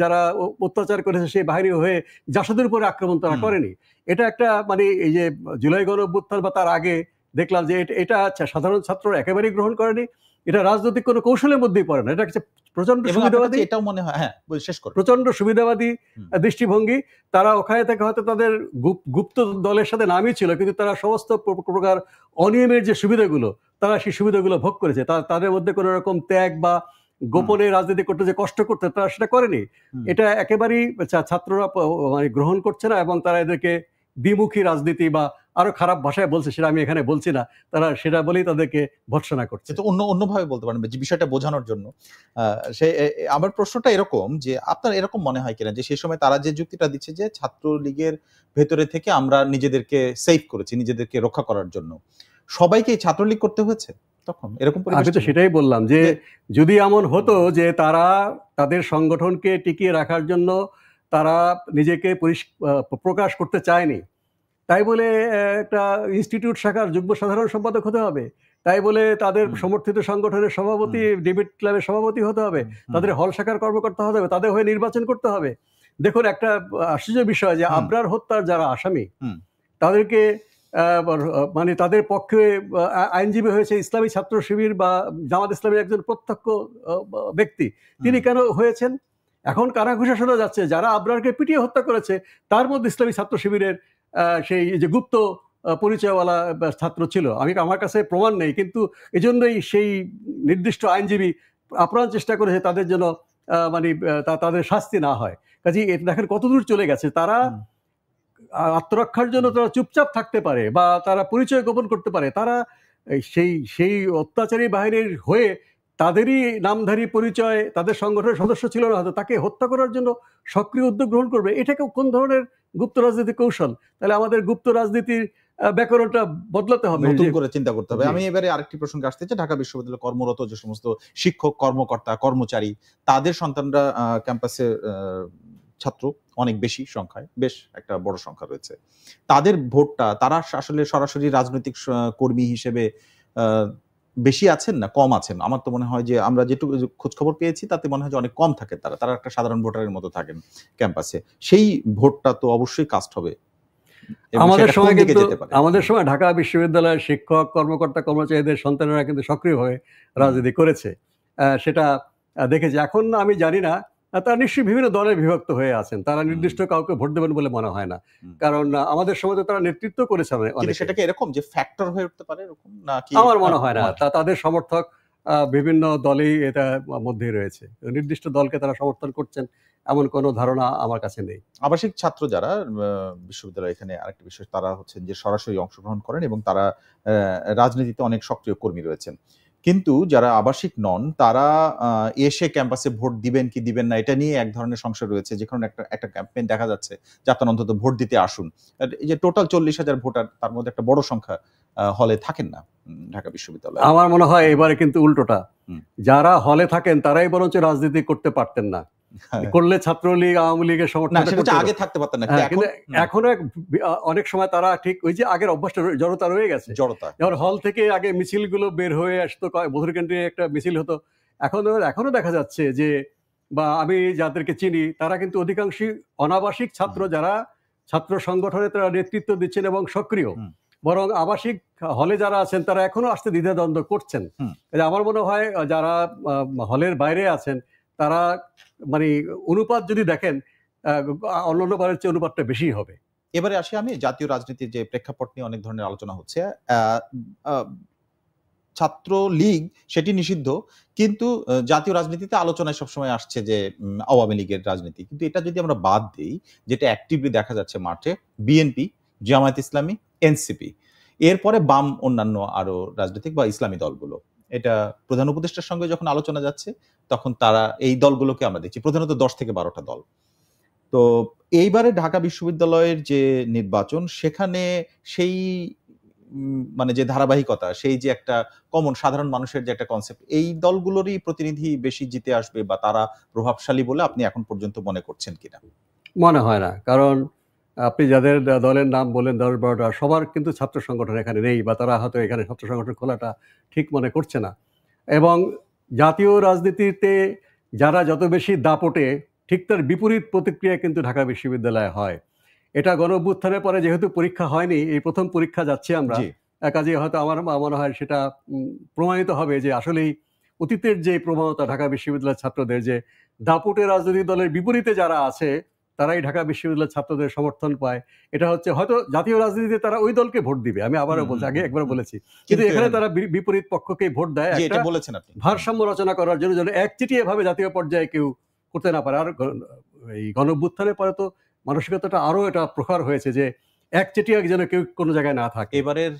যারা অত্যাচার করেছে সেই বাহিনী হয়ে জাসদের উপরে আক্রমণ তারা করেনি। এটা একটা মানে এই যে জুলাই গণঅভ্যুত্থান বা তার আগে দেখলাম যে এটা সাধারণ ছাত্ররা একেবারেই গ্রহণ করেনি। এটা রাজনৈতিক কোনো কৌশলের মধ্যেই পড়ে না, এটা একটা প্রচন্ড সুবিধাবাদী, এটাও মনে হয় শেষ করে প্রচন্ড সুবিধাবাদী দৃষ্টিভঙ্গি। তারা ওখানে থেকে হয়তো তাদের গুপ্ত দলের সাথে নামই ছিল, কিন্তু তারা সমস্ত প্রকার অনিয়মের যে সুবিধাগুলো, তারা সেই সুবিধাগুলো ভোগ করেছে। তাদের মধ্যে কোনো রকম ত্যাগ বা গোপনে রাজনীতি করতে যে কষ্ট করতে, তারা সেটা করেনি। এটা একেবারেই ছাত্ররা মানে গ্রহণ করছে না এবং তারা এদেরকে দ্বিমুখী রাজনীতি বা আরো খারাপ ভাষায় বলছে, সেটা আমি এখানে বলছি না, তারা সেটা বলেই তাদেরকে ভর্ৎসনা করছে। তো অন্যভাবে বলতে পারেন যে বিষয়টা বোঝানোর জন্য। আমার প্রশ্নটা এরকম যে আপনার এরকম মনে হয় কিনা যে সেই সময় তারা যে যুক্তিটা দিচ্ছে যে ছাত্রলীগের ভেতরে থেকে আমরা নিজেদেরকে সেভ করেছি, নিজেদেরকে রক্ষা করার জন্য, সবাইকে ছাত্রলীগ করতে হয়েছে তখন এরকম? আমি তো সেটাই বললাম যে যদি এমন হতো যে তারা তাদের সংগঠনকে টিকিয়ে রাখার জন্য তারা নিজেকে প্রকাশ করতে চায়নি, তাই বলে একটা ইনস্টিটিউট শাখার যুগ্ম সাধারণ সম্পাদক হতে হবে, তাই বলে তাদের সমর্থিত সংগঠনের সভাপতি, ডিবেট ক্লাবের সভাপতি হতে হবে, তাদের হল শাখার কর্মকর্তা হতে হবে, তাদের হয়ে নির্বাচন করতে হবে। দেখুন, একটা আশ্চর্য বিষয় যে আবরার হত্যার যারা আসামি, তাদেরকে মানে তাদের পক্ষে আইনজীবী হয়েছে ইসলামী ছাত্র শিবির বা জামাত ইসলামের একজন প্রত্যক্ষ ব্যক্তি। তিনি কেন হয়েছেন? এখন কানাঘুষা শোনা যাচ্ছে যারা আবরারকে পিটিয়ে হত্যা করেছে তার মধ্যে ইসলামী ছাত্র শিবিরের সেই যে গুপ্ত পরিচয়ওয়ালা ছাত্র ছিল। আমার কাছে প্রমাণ নেই, কিন্তু এজন্যই সেই নির্দিষ্ট আইনজীবী আপ্রাণ চেষ্টা করেছে তাদের জন্য মানে তাদের শাস্তি না হয়। কাজেই এটা দেখেন কতদূর চলে গেছে। তারা আত্মরক্ষার জন্য তারা চুপচাপ থাকতে পারে বা তারা পরিচয় গোপন করতে পারে। তারা সেই সেই অত্যাচারী বাহিনীর হয়ে তাদেরই নামধারী পরিচয়, তাদের সংগঠনের সদস্য ছিল না হয়তো, তাকে হত্যা করার জন্য সক্রিয় উদ্যোগ গ্রহণ করবে। এটাকে কোন ধরনের গুপ্ত রাজনীতির কৌশল? তাহলে আমাদের গুপ্ত রাজনীতির ব্যাকরণটা বদলাতে হবে, নতুন করে চিন্তা করতে হবে। আমি এবারে আরেকটি প্রসঙ্গে আসতে চাই। ঢাকা বিশ্ববিদ্যালয়ে কর্মরত যে সমস্ত শিক্ষক, কর্মকর্তা, কর্মচারী, তাদের সন্তানরা ক্যাম্পাসে ছাত্র অনেক বেশি সংখ্যায়, বেশ একটা বড় সংখ্যা রয়েছে। তাদের ভোটটা তারা আসলে সরাসরি রাজনৈতিক কর্মী হিসেবে বেশি আছেন না কম আছেন? আমার তো মনে হয় যে আমরা যেটুকু খোঁজ খবর পেয়েছি তাতে মনে হয় যে অনেক কম থাকেন তারা। তারা একটা সাধারণ ভোটারের মতো থাকেন ক্যাম্পাসে। সেই ভোটটা তো অবশ্যই কাস্ট হবে। আমাদের সময় ঢাকা বিশ্ববিদ্যালয়ের শিক্ষক, কর্মকর্তা, কর্মচারীদের সন্তানেরা কিন্তু সক্রিয়ভাবে রাজনীতি করেছে, সেটা দেখেছি। এখন আমি জানি না, তারা নিশ্চয়ই বিভিন্ন দলে বিভক্ত হয়ে আছেন। তারা নির্দিষ্ট কাউকে ভোট দেবেন বলে মনে হয় না, কারণ আমাদের সময় তো তারা নেতৃত্ব করেছে। সেটাকে এরকম যে ফ্যাক্টর হয়ে উঠতে পারে এরকম নাকি? আমার মনে হয় না। তাদের সমর্থক বিভিন্ন দলেই এটা মধ্যেই রয়েছে। নির্দিষ্ট দলকে তারা সমর্থন করছেন এমন কোনো ধারণা আমার কাছে নেই। আবাসিক ছাত্র যারা বিশ্ববিদ্যালয়, এখানে আরেকটা বিষয়, তারা হচ্ছেন যে সরাসরি অংশগ্রহণ করেন এবং তারা রাজনীতিতে অনেক সক্রিয় কর্মী রয়েছেন। কিন্তু যারা আবাসিক নন তারা এসে ক্যাম্পাসে ভোট দিবেন কি দিবেন না এটা নিয়ে এক ধরনের সংশয় রয়েছে। যেখানে একটা ক্যাম্পেইন দেখা যাচ্ছে যে আপনারা অন্তত ভোট দিতে আসুন। এই যে টোটাল 40,000 ভোটার, তার মধ্যে একটা বড় সংখ্যা হলে থাকেন না ঢাকা বিশ্ববিদ্যালয়ে। আমার মনে হয় এবারে কিন্তু উল্টোটা, যারা হলে থাকেন তারাই বরঞ্চ রাজনীতি করতে পারতেন না। করলে ছাত্রলীগ, আওয়ামী লীগের সমর্থন আগে থাকতে পারতেন না, কিন্তু এখন অনেক সময় তারা ঠিক ওই যে আগের অভ্যাসটা, জড়তা রয়ে গেছে। যেমন হল থেকে আগে মিছিলগুলো বের হয়ে আসতো, বধুরকেন্দ্রে একটা মিছিল হতো। এখনো দেখা যাচ্ছে যে, বা আমি যাদেরকে চিনি তারা কিন্তু অধিকাংশই অনাবাসিক ছাত্র, যারা ছাত্র সংগঠনে তারা নেতৃত্ব দিচ্ছেন এবং সক্রিয়। বরং আবাসিক হলে যারা আছেন তারা এখনো আসতে দ্বিধাদ্বন্দ্ব করছেন। আমার মনে হয় যারা হলের বাইরে আছেন তারা মানে অনুপাত যদি দেখেন অন্যান্য বারের চেয়ে অনুপাতটা বেশি হবে। এবারে আসি আমি জাতীয় রাজনীতির যে প্রেক্ষাপট নিয়ে অনেক ধরনের আলোচনা হচ্ছে। ছাত্র লীগ সেটি নিষিদ্ধ, কিন্তু জাতীয় রাজনীতিতে আলোচনায় সবসময় আসছে যে আওয়ামী লীগের রাজনীতি। কিন্তু এটা যদি আমরা বাদ দিই, যেটা অ্যাক্টিভলি দেখা যাচ্ছে মাঠে, বিএনপি, জামায়াত ইসলামী, এনসিপি, এরপরে বাম অন্যান্য আরো রাজনৈতিক বা ইসলামী দলগুলো। এটা প্রধান উপদেষ্টার সঙ্গে যখন আলোচনা যাচ্ছে তখন তারা এই দলগুলোকে আমরা দেখছি প্রধানত 10 থেকে 12টা দল। তো এইবারে ঢাকা বিশ্ববিদ্যালয়ের যে নির্বাচন, সেখানে সেই মানে যে ধারাবাহিকতা, সেই যে একটা কমন সাধারণ মানুষের যে একটা কনসেপ্ট, এই দলগুলোরই প্রতিনিধি বেশি জিতে আসবে বা তারা প্রভাবশালী বলে আপনি এখন পর্যন্ত মনে করছেন কিনা? মনে হয় না, কারণ আপনি যাদের দলের নাম বলেন 10-12টা, সবার কিন্তু ছাত্র সংগঠন এখানে নেই, বা তারা হয়তো এখানে ছাত্র সংগঠন খোলাটা ঠিক মনে করছে না। এবং জাতীয় রাজনীতিতে যারা যত বেশি দাপটে, ঠিক তার বিপরীত প্রতিক্রিয়া কিন্তু ঢাকা বিশ্ববিদ্যালয়ে হয়। এটা গণ-অভ্যুত্থানের পরে যেহেতু পরীক্ষা হয়নি, এই প্রথম পরীক্ষা যাচ্ছি আমরা, কাজেই হয়তো আমার মনে হয় সেটা প্রমাণিত হবে যে আসলেই অতীতের যে প্রবণতা ঢাকা বিশ্ববিদ্যালয়ের ছাত্রদের, যে দাপটে রাজনৈতিক দলের বিপরীতে যারা আছে তারাই ঢাকা বিশ্ববিদ্যালয়ের ছাত্রদের সমর্থন পায়। এটা হচ্ছে হয়তো জাতীয় রাজনীতিতে তারা ওই দলকে ভোট দিবে, আমি আবারও বলছি, আগে একবার বলেছি, কিন্তু এখানে তারা বিপরীত পক্ষকেই ভোট দেয় একটা ভারসাম্য রচনা করার জন্য, যেন একচেটিয়া ভাবে জাতীয় পর্যায়ে কেউ করতে না পারে। আর এই গণ-অভ্যুত্থানের পরে তো মানসিকতাটা আরো এটা প্রখর হয়েছে যে একচেটিয়া যেন কেউ কোনো জায়গায় না থাকে। এবারের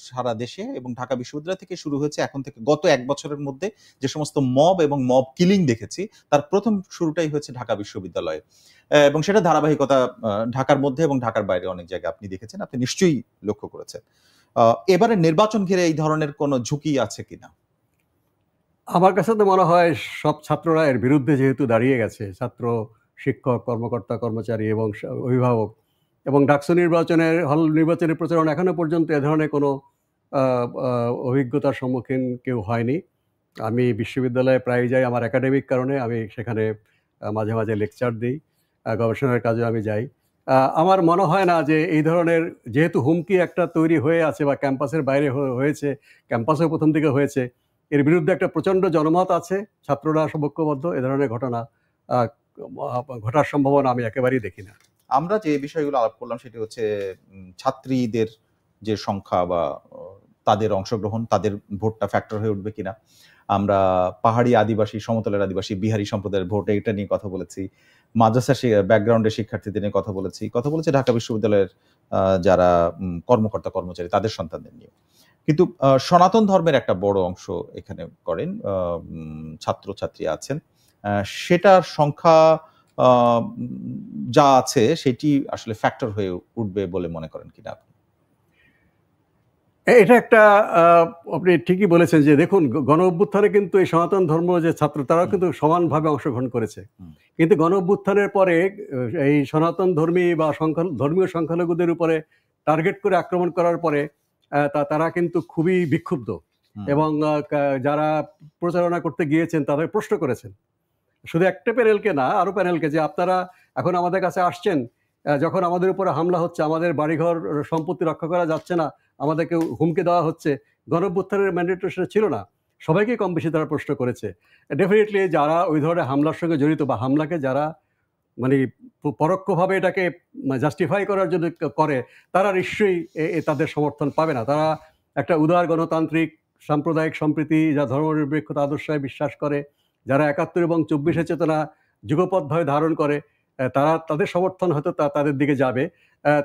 সারা দেশে এবং ঢাকা বিশ্ববিদ্যালয় থেকে শুরু হয়েছে এখন থেকে গত 1 বছরের মধ্যে যে সমস্ত মব এবং মব কিলিং দেখেছি, তার প্রথম শুরুটাই হয়েছে ঢাকা বিশ্ববিদ্যালয়ে, এবং সেটা ধারাবাহিকতা ঢাকার মধ্যে এবং ঢাকার বাইরে অনেক জায়গায় আপনি দেখেছেন, আপনি নিশ্চয়ই লক্ষ্য করেছেন। এবারে নির্বাচন ঘিরে এই ধরনের কোনো ঝুঁকি আছে কিনা? আমার কাছে তো মনে হয় সব ছাত্ররা এর বিরুদ্ধে যেহেতু দাঁড়িয়ে গেছে, ছাত্র, শিক্ষক, কর্মকর্তা, কর্মচারী এবং অভিভাবক, এবং ডাকসু নির্বাচনের হল নির্বাচনের প্রচারণা এখনো পর্যন্ত এ ধরনের কোনো অভিজ্ঞতার সম্মুখীন কেউ হয়নি। আমি বিশ্ববিদ্যালয়ে প্রায় যাই আমার একাডেমিক কারণে, আমি সেখানে মাঝে মাঝে লেকচার দিই, গবেষণার কাজে আমি যাই। আমার মনে হয় না যে এই ধরনের, যেহেতু হুমকি একটা তৈরি হয়ে আছে বা ক্যাম্পাসের বাইরে হয়েছে, ক্যাম্পাসেও প্রথম দিকে হয়েছে, এর বিরুদ্ধে একটা প্রচণ্ড জনমত আছে, ছাত্ররা সবৈক্যবদ্ধ, এ ধরনের ঘটনা ঘটার সম্ভাবনা আমি একেবারেই দেখি না। আমরা যে বিষয়গুলো আলাপ করলাম সেটি হচ্ছে ছাত্রীদের যে সংখ্যা বা তাদের অংশগ্রহণ, তাদের ভোটটা ফ্যাক্টর হয়ে উঠবে কিনা। আমরা পাহাড়ি আদিবাসী, সমতলের আদিবাসী, বিহারি সম্প্রদায়ের ভোট এটা নিয়ে কথা বলেছি। মাদ্রাসা ব্যাকগ্রাউন্ডের শিক্ষার্থীদের নিয়ে কথা বলেছি। কথা বলেছি ঢাকা বিশ্ববিদ্যালয়ের যারা কর্মকর্তা কর্মচারী তাদের সন্তানদের নিয়ে। কিন্তু সনাতন ধর্মের একটা বড় অংশ এখানে করেন ছাত্রছাত্রী আছেন। সেটার সংখ্যা যা আছে সেটি আসলে ফ্যাক্টর হয়ে উঠবে বলে মনে করেন কিনা আপনি? এটা একটা আপনি ঠিকই বলেছেন যে দেখুন গণ অভ্যুত্থানে কিন্তু এই সনাতন ধর্ম যে ছাত্র তারাও কিন্তু সমানভাবে অংশগ্রহণ করেছে, কিন্তু গণ অভ্যুত্থানের পরে এই সনাতন ধর্মী বা ধর্মীয় সংখ্যালঘুদের উপরে টার্গেট করে আক্রমণ করার পরে তারা কিন্তু খুবই বিক্ষুব্ধ এবং যারা প্রচারণা করতে গিয়েছেন তাদের প্রশ্ন করেছেন, শুধু একটা প্যানেলকে না আরো প্যানেলকে, যে আপনারা এখন আমাদের কাছে আসছেন যখন আমাদের উপরে হামলা হচ্ছে, আমাদের বাড়িঘর সম্পত্তি রক্ষা করা যাচ্ছে না, আমাদেরকে হুমকি দেওয়া হচ্ছে। গণঅভ্যুত্থানের ম্যান্ডেট ছিল না, সবাইকে কম বেশি তারা প্রশ্ন করেছে। ডেফিনেটলি যারা ওই ধরনের হামলার সঙ্গে জড়িত বা হামলাকে যারা মানে পরোক্ষভাবে এটাকে জাস্টিফাই করার জন্য করে, তারা নিশ্চয়ই তাদের সমর্থন পাবে না। তারা একটা উদার গণতান্ত্রিক সাম্প্রদায়িক সম্প্রীতি, যা ধর্মনিরপেক্ষতা আদর্শে বিশ্বাস করে, যারা ৭১ এবং ২৪ চেতনা যুগপৎভাবে ধারণ করে, তাদের সমর্থন হয়তো তাদের দিকে যাবে।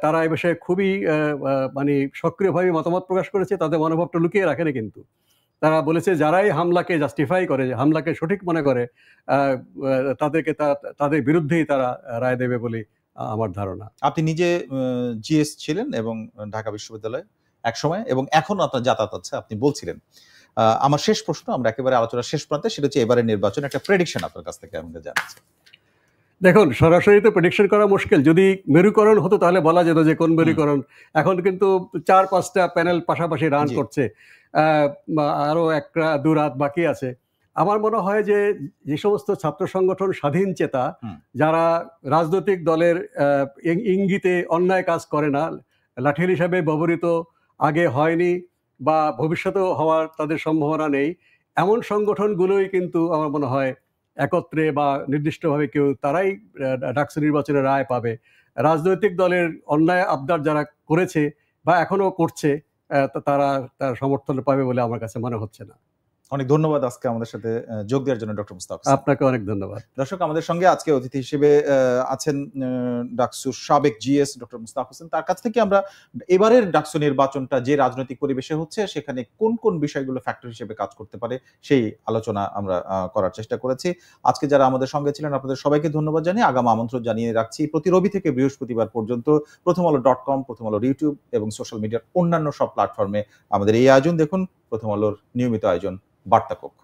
তারা এ বিষয়ে খুবই মানে সক্রিয়ভাবে মতামত প্রকাশ করেছে, তাদের মনোভাবটা লুকিয়ে রাখেনি। কিন্তু তারা বলেছে যারাই হামলাকে জাস্টিফাই করে, হামলাকে সঠিক মনে করে, তাদেরকে তাদের বিরুদ্ধেই তারা রায় দেবে বলে আমার ধারণা। আপনি নিজে জিএস ছিলেন এবং ঢাকা বিশ্ববিদ্যালয়ে একসময়, এবং এখন আপনার যাতায়াত আছে আপনি বলছিলেন। আমার শেষ প্রশ্ন, আমরা একেবারে আলোচনার শেষ প্রান্তে, সেটা হচ্ছে এবারের নির্বাচন একটা প্রেডিকশন আপনার কাছ থেকে আমরা জানছি। দেখুন, সরাসরি তো প্রেডিকশন করা মুশকিল। যদি মেরুকরণ হতো তাহলে বলা যেত যে কোন মেরুকরণ। এখন কিন্তু ৪-৫টা প্যানেল পাশাপাশি রান করছে, আরো একটা দু রাত বাকি আছে। আমার মনে হয় যে যে সমস্ত ছাত্র সংগঠন স্বাধীন চেতা, যারা রাজনৈতিক দলের ইঙ্গিতে অন্যায় কাজ করে না, লাঠিয়াল হিসাবে ব্যবহৃত আগে হয়নি বা ভবিষ্যতেও হওয়ার তাদের সম্ভাবনা নেই, এমন সংগঠনগুলোই কিন্তু আমার মনে হয় একত্রে বা নির্দিষ্টভাবে তারাই ডাকসু নির্বাচনে রায় পাবে। রাজনৈতিক দলের অন্যায় আবদার যারা করেছে বা এখনো করছে, তারা তার সমর্থন পাবে বলে আমার কাছে মনে হচ্ছে না। অনেক ধন্যবাদ আজকে আমাদের সাথে যোগ দেওয়ার জন্য ডক্টর মুস্তাক হোসেন। আপনাকে অনেক ধন্যবাদ। দর্শক, আমাদের সঙ্গে আজকে অতিথি হিসেবে আছেন ডাকসুর সাবেক জিএস ডক্টর মুস্তাক হোসেন। তার কাছ থেকে আমরা এবারের ডাকসু নির্বাচনটা যে রাজনৈতিক পরিবেশে হচ্ছে সেখানে কোন কোন বিষয়গুলো ফ্যাক্টর হিসেবে কাজ করতে পারে সেই আলোচনা আমরা করার চেষ্টা করেছি। আজকে যারা আমাদের সঙ্গে ছিলেন আপনাদের সবাইকে ধন্যবাদ জানিয়ে আগাম আমন্ত্রণ জানিয়ে রাখছি প্রতি রবি থেকে বৃহস্পতিবার পর্যন্ত প্রথমআলো.com, প্রথম আলোর ইউটিউব এবং সোশ্যাল মিডিয়ার অন্যান্য সব প্ল্যাটফর্মে আমাদের এই আয়োজন দেখুন। প্রথম আলোর নিয়মিত আয়োজন বার্তা কক্ষ।